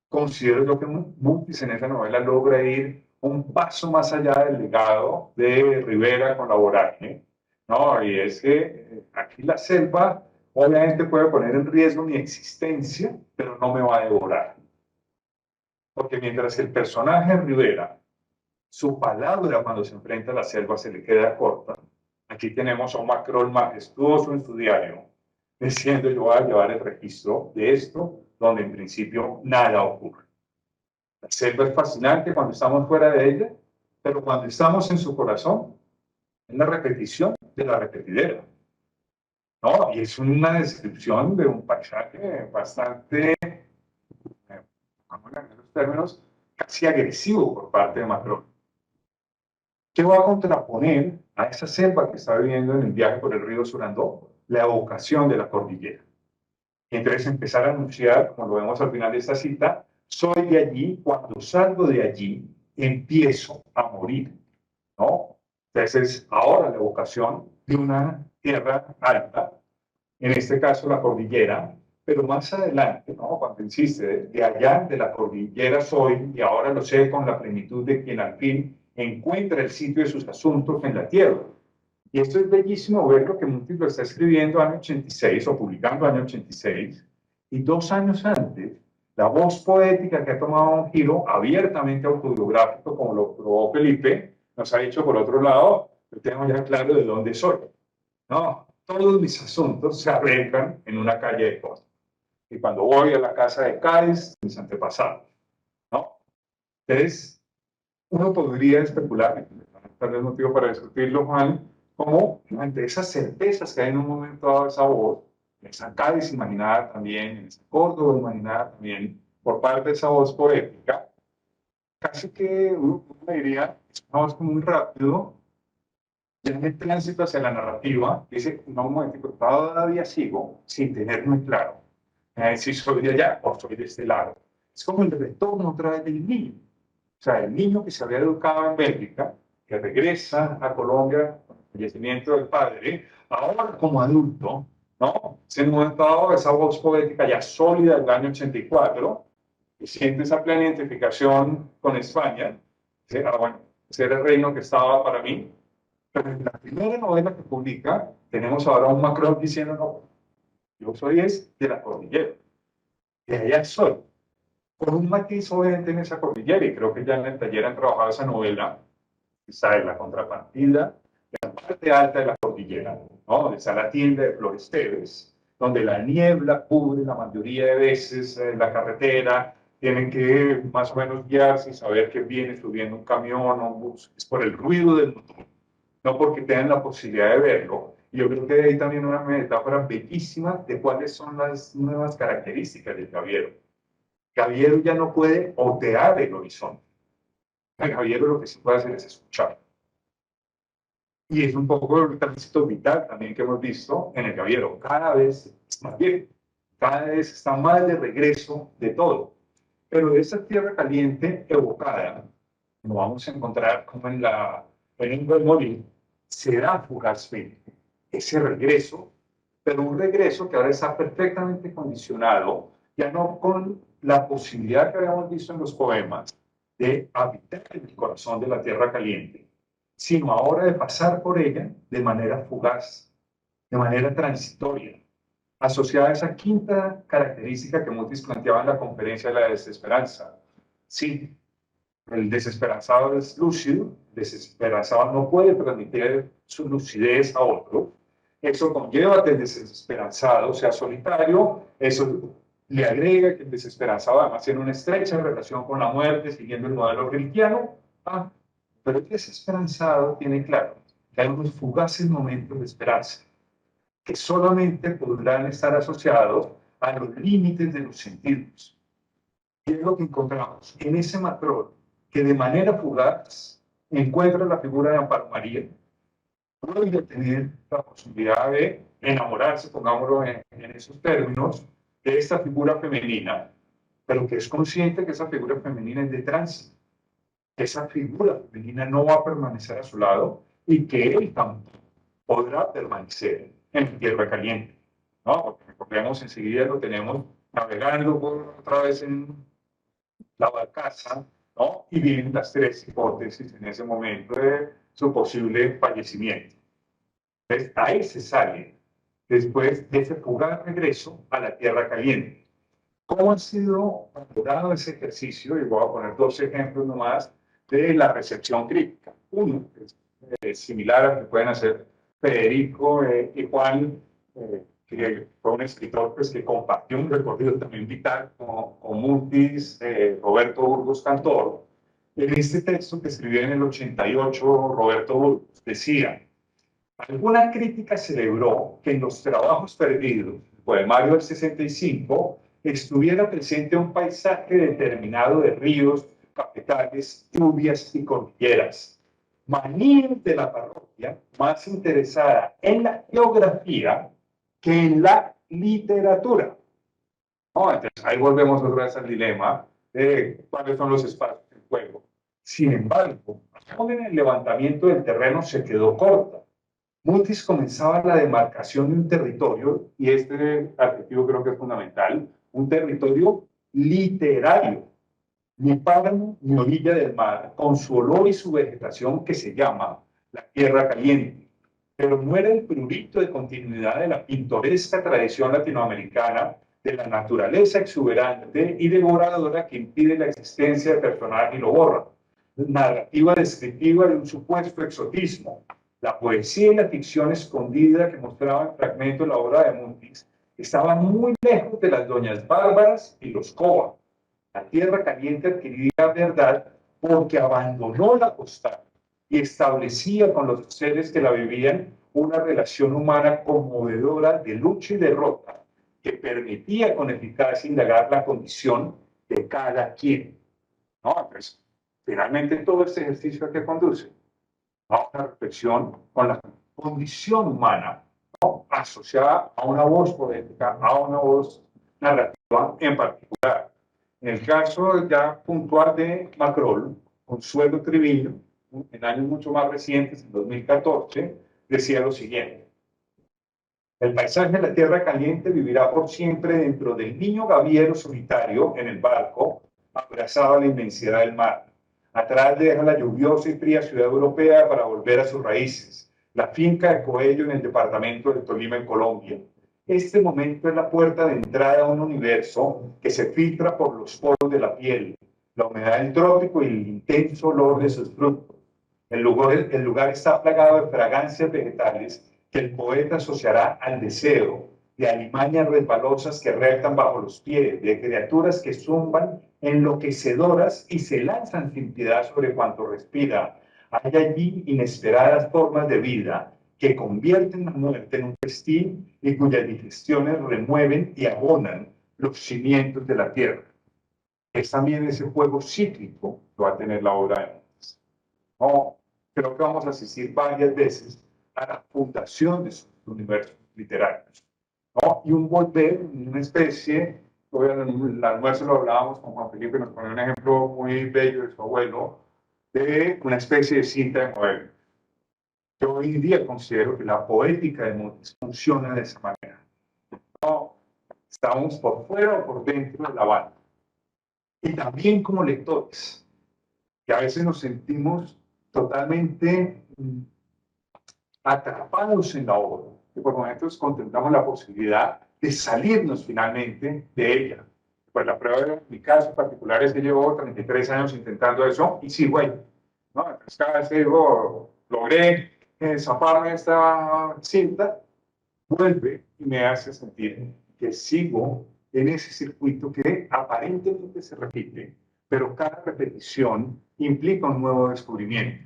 considero yo que Mutis en esa novela logra ir un paso más allá del legado de Rivera con la vorágine, ¿no? Y es que aquí la selva obviamente puede poner en riesgo mi existencia, pero no me va a devorar. Porque mientras el personaje en Rivera, su palabra cuando se enfrenta a la selva se le queda corta, aquí tenemos a un Macron majestuoso en su diario, diciendo yo voy a llevar el registro de esto, donde en principio nada ocurre. La selva es fascinante cuando estamos fuera de ella, pero cuando estamos en su corazón, es la repetición de la repetidera. ¿No? Y es una descripción de un paisaje bastante, vamos a los términos, casi agresivo por parte de Macron. ¿Qué va a contraponer a esa selva que está viviendo en el viaje por el río Surandó? La evocación de la cordillera. Y entonces empezar a anunciar, como lo vemos al final de esta cita, soy de allí, cuando salgo de allí, empiezo a morir, ¿no? Entonces, ahora la evocación de una tierra alta, en este caso la cordillera, pero más adelante, ¿no? Cuando insiste, de allá de la cordillera soy, y ahora lo sé con la plenitud de quien al fin encuentra el sitio de sus asuntos en la tierra. Y esto es bellísimo ver lo que Mutis lo está escribiendo año 86 o publicando año 86, y 2 años antes, la voz poética que ha tomado un giro abiertamente autobiográfico, como lo probó Felipe, nos ha dicho por otro lado, yo tengo ya claro de dónde soy. No, todos mis asuntos se arreglan en una calle de Córdoba. Y cuando voy a la casa de Cádiz, mis antepasados, ¿no? Entonces, uno podría especular, tal vez motivo para discutirlo, Juan, como ante esas certezas que hay en un momento dado esa voz, esa Cádiz imaginada también, esa Córdoba imaginada también, por parte de esa voz poética, casi que uno diría, es una voz muy rápido, ya en el tránsito hacia la narrativa, dice, no, un momentico, todavía sigo sin tener muy claro si soy de allá o soy de este lado. Es como el retorno otra vez del niño. O sea, el niño que se había educado en Bélgica, que regresa a Colombia con el fallecimiento del padre, ahora como adulto, ¿no? Se ha montado esa voz poética ya sólida del año 84, y siente esa plena identificación con España. ¿Sí? Ah, bueno, ese era el reino que estaba para mí. Pero en la primera novela que publica, tenemos ahora un Macron diciendo, no, yo soy de la cordillera, de allá soy, con un matiz obviamente en esa cordillera, y creo que ya en el taller han trabajado esa novela, está en la contrapartida, la parte alta de la cordillera, ¿no? Donde está la tienda de Flores Teves, donde la niebla cubre la mayoría de veces la carretera, tienen que más o menos guiarse y saber que viene subiendo un camión o un bus, es por el ruido del motor, no porque tengan la posibilidad de verlo. Y yo creo que hay también una metáfora bellísima de cuáles son las nuevas características del Gaviero. Gaviero ya no puede otear el horizonte. El Gaviero lo que sí puede hacer es escuchar. Y es un poco el tránsito vital también que hemos visto en el Gaviero. Cada vez es más bien, cada vez está más de regreso de todo. Pero de esa tierra caliente evocada, lo vamos a encontrar como en un buen morir, se da fugazmente ese regreso, pero un regreso que ahora está perfectamente condicionado, ya no con la posibilidad que habíamos visto en los poemas de habitar en el corazón de la tierra caliente, sino ahora de pasar por ella de manera fugaz, de manera transitoria, asociada a esa quinta característica que Mutis planteaba en la conferencia de la desesperanza. Sí, el desesperanzado es lúcido, el desesperanzado no puede transmitir su lucidez a otro. Eso conlleva que el desesperanzado sea solitario, eso le agrega que el desesperanzado además tiene una estrecha relación con la muerte, siguiendo el modelo cristiano. Pero el desesperanzado tiene claro que hay unos fugaces momentos de esperanza que solamente podrán estar asociados a los límites de los sentidos. Y es lo que encontramos en ese Macron, que de manera fugaz encuentra la figura de Amparo María, puede tener la posibilidad de enamorarse, pongámoslo en esos términos, de esta figura femenina, pero que es consciente que esa figura femenina es de tránsito, que esa figura femenina no va a permanecer a su lado y que él tampoco podrá permanecer en tierra caliente, ¿no? Porque recordemos, enseguida lo tenemos navegando por otra vez en la barcaza, ¿no? Y vienen las tres hipótesis en ese momento de su posible fallecimiento. Entonces, ahí se sale después de ese fugaz regreso a la tierra caliente. ¿Cómo ha sido valorado ese ejercicio? Y voy a poner dos ejemplos nomás de la recepción crítica. Uno, es similar al que pueden hacer Federico y Juan, que fue un escritor pues, que compartió un recorrido también vital con Mutis, Roberto Burgos Cantor. En este texto que escribió en el 88, Roberto Burgos decía: alguna crítica celebró que en los trabajos perdidos, el poemario del 65, estuviera presente un paisaje determinado de ríos, cafetales, lluvias y cordilleras. Manías de la parroquia más interesada en la geografía que en la literatura. ¿No? Entonces, ahí volvemos otra vez al dilema de cuáles son los espacios en juego. Sin embargo, aún en el levantamiento del terreno se quedó corta. Mutis comenzaba la demarcación de un territorio, y este adjetivo creo que es fundamental, un territorio literario, ni páramo ni orilla del mar, con su olor y su vegetación que se llama la tierra caliente. Pero no era el prurito de continuidad de la pintoresca tradición latinoamericana de la naturaleza exuberante y devoradora que impide la existencia de personaje y lo borra. Narrativa descriptiva de un supuesto exotismo. La poesía y la ficción escondida que mostraba en fragmentos la obra de Mutis estaban muy lejos de las doñas bárbaras y los Coba. La tierra caliente adquiría verdad porque abandonó la postal y establecía con los seres que la vivían una relación humana conmovedora de lucha y derrota que permitía con eficacia indagar la condición de cada quien. ¿No? Entonces, finalmente todo este ejercicio a qué conduce a una reflexión con la condición humana, ¿no? Asociada a una voz poética, a una voz narrativa en particular. En el caso ya puntual de Macrol, Consuelo Triviño, en años mucho más recientes, en 2014, decía lo siguiente: el paisaje de la tierra caliente vivirá por siempre dentro del niño gaviero solitario en el barco, abrazado a la inmensidad del mar. Atrás deja la lluviosa y fría ciudad europea para volver a sus raíces, la finca de Coello en el departamento del Tolima, en Colombia. Este momento es la puerta de entrada a un universo que se filtra por los poros de la piel, la humedad del trópico y el intenso olor de sus frutos. El lugar está plagado de fragancias vegetales que el poeta asociará al deseo, de alimañas resbalosas que reptan bajo los pies, de criaturas que zumban enloquecedoras y se lanzan sin piedad sobre cuanto respira. Hay allí inesperadas formas de vida que convierten la muerte en un festín y cuyas digestiones remueven y abonan los cimientos de la tierra. Es también ese juego cíclico que va a tener la obra de Montes. No, creo que vamos a asistir varias veces a la fundación de sus universos literarios, ¿no? Y un volver, una especie, hoy en el almuerzo lo hablábamos con Juan Felipe, nos pone un ejemplo muy bello de su abuelo, de una especie de cinta de modelo. Yo hoy en día considero que la poética de Montes funciona de esa manera. No, estamos por fuera o por dentro de la banda. Y también como lectores, que a veces nos sentimos totalmente atrapados en la obra, que por momentos contemplamos la posibilidad de salirnos finalmente de ella. Pues la prueba de mi caso particular es que llevo 33 años intentando eso y sigo ahí, ¿no? Entonces cada vez que digo, logré zafarme de esta cinta, vuelve y me hace sentir que sigo en ese circuito que aparentemente se repite, pero cada repetición implica un nuevo descubrimiento.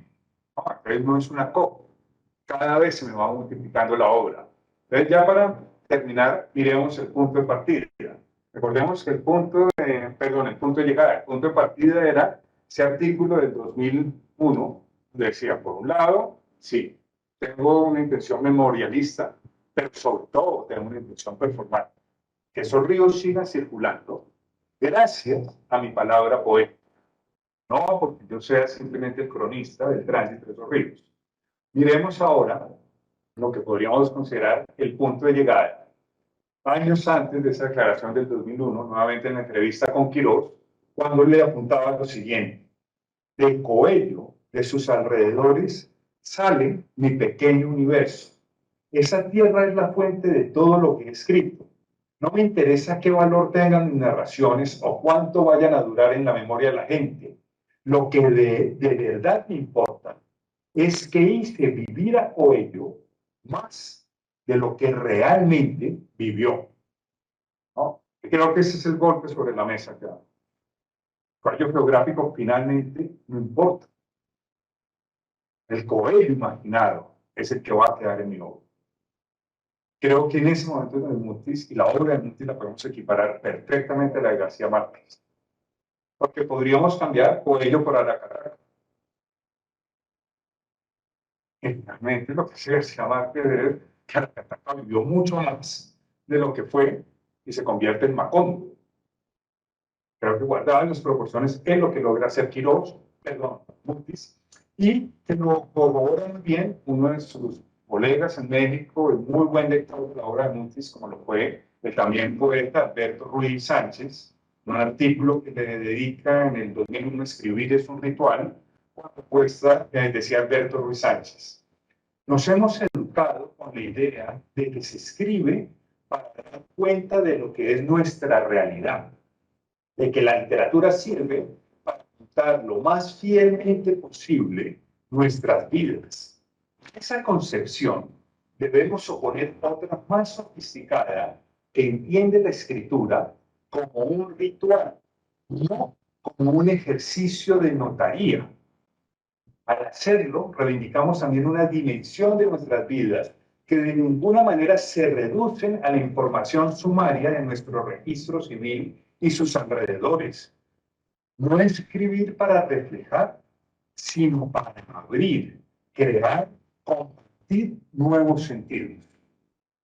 ¿No? Entonces no es una copia, cada vez se me va multiplicando la obra. Entonces ya para terminar, miremos el punto de partida. Recordemos que el punto de llegada, el punto de partida era ese artículo del 2001, decía, por un lado, sí, tengo una intención memorialista, pero sobre todo tengo una intención performante. Que esos ríos sigan circulando gracias a mi palabra poética. No porque yo sea simplemente el cronista del tránsito de esos ríos. Miremos ahora lo que podríamos considerar el punto de llegada. Años antes de esa declaración del 2001, nuevamente en la entrevista con Quirós, cuando le apuntaba lo siguiente: de Coello, de sus alrededores, sale mi pequeño universo. Esa tierra es la fuente de todo lo que he escrito. No me interesa qué valor tengan mis narraciones o cuánto vayan a durar en la memoria de la gente. Lo que de verdad me importa es que hice vivir a Coelho más de lo que realmente vivió, ¿no? Y creo que ese es el golpe sobre la mesa que da. El colegio geográfico finalmente no importa. El Coelho imaginado es el que va a quedar en mi obra. Creo que en ese momento de Mutis y la obra de Mutis la podemos equiparar perfectamente a la de García Márquez. Porque podríamos cambiar Coelho por Aracataca. Realmente lo que hace García Márquez es que Aracataca vivió mucho más de lo que fue y se convierte en Macondo. Creo que guardado en las proporciones es lo que logra hacer Quirós, perdón, Mutis, y que lo corrobora muy bien uno de sus colegas en México, el muy buen lector de la obra de Mutis, como lo fue el también poeta Alberto Ruiz Sánchez, un artículo que le dedica en el 2001 Escribir es un ritual, una propuesta decía Alberto Ruiz Sánchez. Nos hemos educado con la idea de que se escribe para dar cuenta de lo que es nuestra realidad, de que la literatura sirve para contar lo más fielmente posible nuestras vidas. Esa concepción debemos oponer a otra más sofisticada que entiende la escritura como un ritual, no como un ejercicio de notaría. Al hacerlo, reivindicamos también una dimensión de nuestras vidas que de ninguna manera se reducen a la información sumaria de nuestro registro civil y sus alrededores. No es escribir para reflejar, sino para abrir, crear, compartir nuevos sentidos.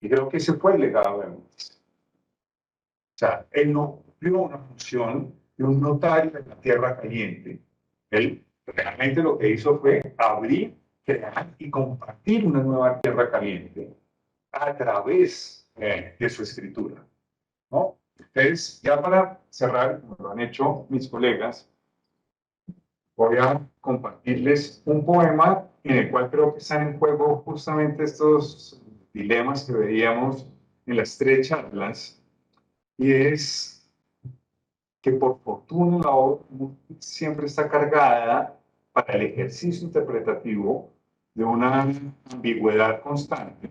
Y creo que ese fue el legado de Mutis. O sea, él no cumplió una función de un notario en la tierra caliente. Él realmente lo que hizo fue abrir, crear y compartir una nueva tierra caliente a través de su escritura, ¿no? Entonces, ya para cerrar, como lo han hecho mis colegas, voy a compartirles un poema en el cual creo que están en juego justamente estos dilemas que veíamos en las tres charlas, y es que por fortuna la obra siempre está cargada para el ejercicio interpretativo de una ambigüedad constante,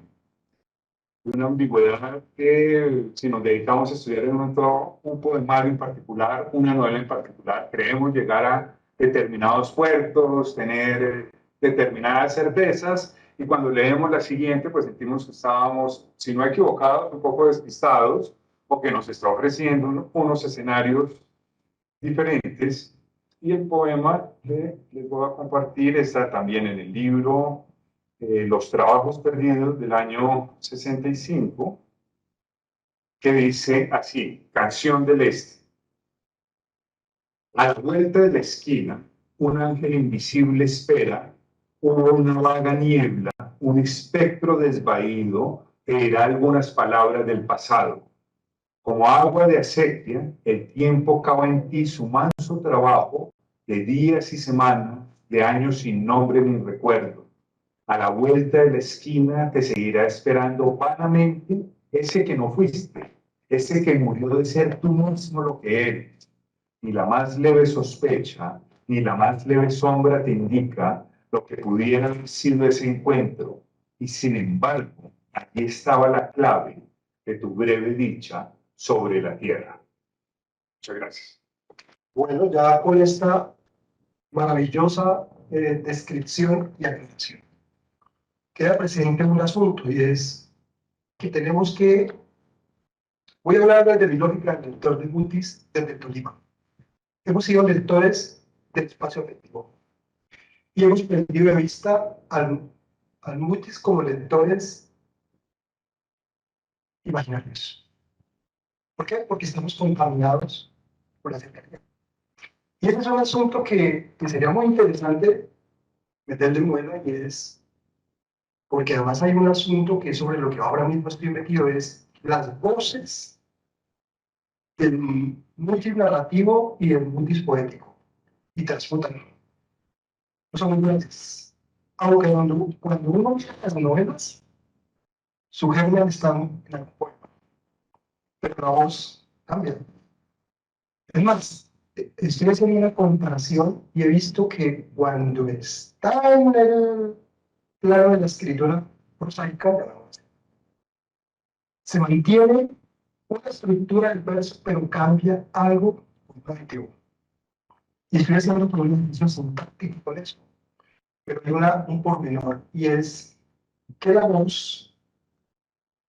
de una ambigüedad que si nos dedicamos a estudiar en un poemario en particular, una novela en particular, creemos llegar a determinados puertos, tener determinadas certezas, y cuando leemos la siguiente, pues sentimos que estábamos, si no equivocados, un poco despistados, o que nos está ofreciendo unos escenarios diferentes. Y el poema que les voy a compartir está también en el libro Los Trabajos Perdidos del año 65, que dice así: Canción del Este. A la vuelta de la esquina, un ángel invisible espera, una vaga niebla, un espectro desvaído te dirá algunas palabras del pasado. Como agua de acequia, el tiempo cava en ti su manso trabajo de días y semanas, de años sin nombre ni recuerdo. A la vuelta de la esquina te seguirá esperando vanamente ese que no fuiste, ese que murió de ser tú mismo lo que eres. Ni la más leve sospecha, ni la más leve sombra te indica lo que pudiera haber sido ese encuentro. Y sin embargo, allí estaba la clave de tu breve dicha sobre la tierra. Muchas gracias. Bueno, ya con esta maravillosa descripción y aclaración, queda presente un asunto, y es que tenemos que, voy a hablar desde mi lógica del lector de Mutis desde Tolima. Hemos sido lectores del espacio afectivo y hemos perdido de vista al Mutis como lectores imaginarios. ¿Por qué? Porque estamos contaminados por la cercanía. Y ese es un asunto que sería muy interesante meterle en vuelo, y es porque además hay un asunto que es sobre lo que ahora mismo estoy metido, es las voces del mutis narrativo y del mutis poético, y transmutan. No son muy grandes. Aunque cuando uno mira las novelas, su germen está en el poema. pero la voz cambia. Es más, estoy haciendo una comparación y he visto que cuando está en el plano de la escritura prosaica, se mantiene una estructura del verso, pero cambia algo cognitivo. Y estoy haciendo un ejercicio sintáctico con eso. Pero hay un pormenor, y es que la voz,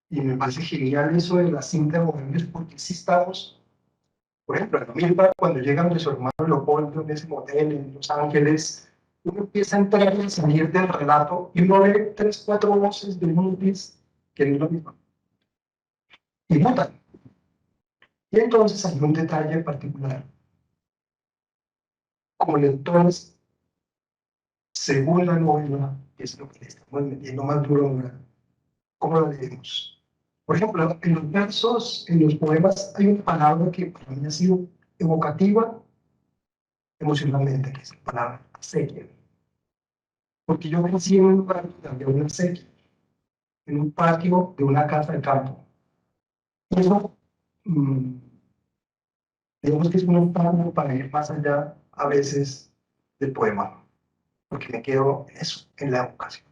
y me parece genial eso de la cinta de modelos, porque si estamos, por ejemplo, en la milpa, cuando llegan de su hermano Leopoldo en ese motel en Los Ángeles, uno empieza a entrar y a salir del relato, y uno ve 3, 4 voces de Mutis que no es lo mismo, y mutan. Y entonces hay un detalle particular. Como lectores, según la novela, que es lo que le estamos metiendo más duro ahora, ¿cómo la leemos? Por ejemplo, en los versos, en los poemas, hay una palabra que para mí ha sido evocativa emocionalmente, que es la palabra sequía. Porque yo crecí en un lugar donde había una sequía, en un patio de una casa de campo. Y eso, digamos que es un entorno para ir más allá a veces del poema, porque me quedo en eso, en la evocación.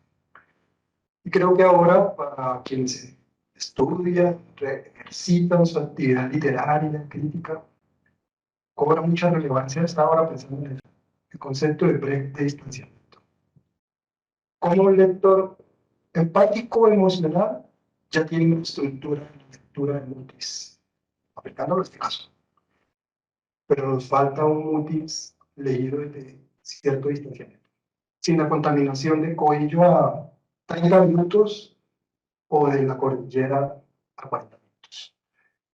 Y creo que ahora, para quienes estudian, ejercitan su actividad literaria, crítica, cobra mucha relevancia hasta ahora pensando en el concepto de break de distanciamiento. Como un lector empático emocional ya tiene una estructura de lectura de mutis, aplicándolo a este caso. Pero nos falta un mutis leído desde cierto distanciamiento, sin la contaminación de Coello a 30 minutos o de la cordillera a 40 minutos.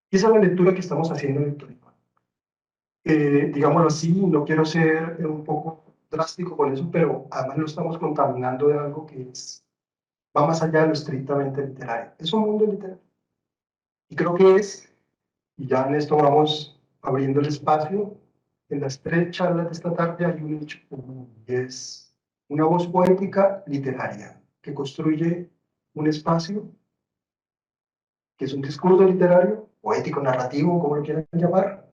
Y esa es la lectura que estamos haciendo en el Tolima. Digámoslo así, no quiero ser un poco drástico con eso, pero además lo estamos contaminando de algo que va más allá de lo estrictamente literario. Es un mundo literario. Y creo que y ya en esto vamos abriendo el espacio, en las 3 charlas de esta tarde hay un hecho común, y es una voz poética literaria que construye un espacio que es un discurso literario, poético, narrativo, como lo quieran llamar,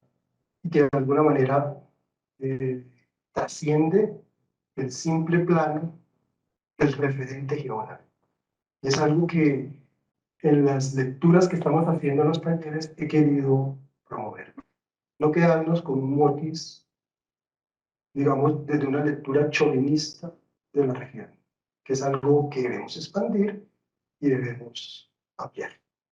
y que de alguna manera trasciende el simple plano del referente geográfico. Es algo que en las lecturas que estamos haciendo en los talleres he querido promover. No quedarnos con un motis, digamos, desde una lectura chauvinista de la región, que es algo que debemos expandir y debemos ampliar.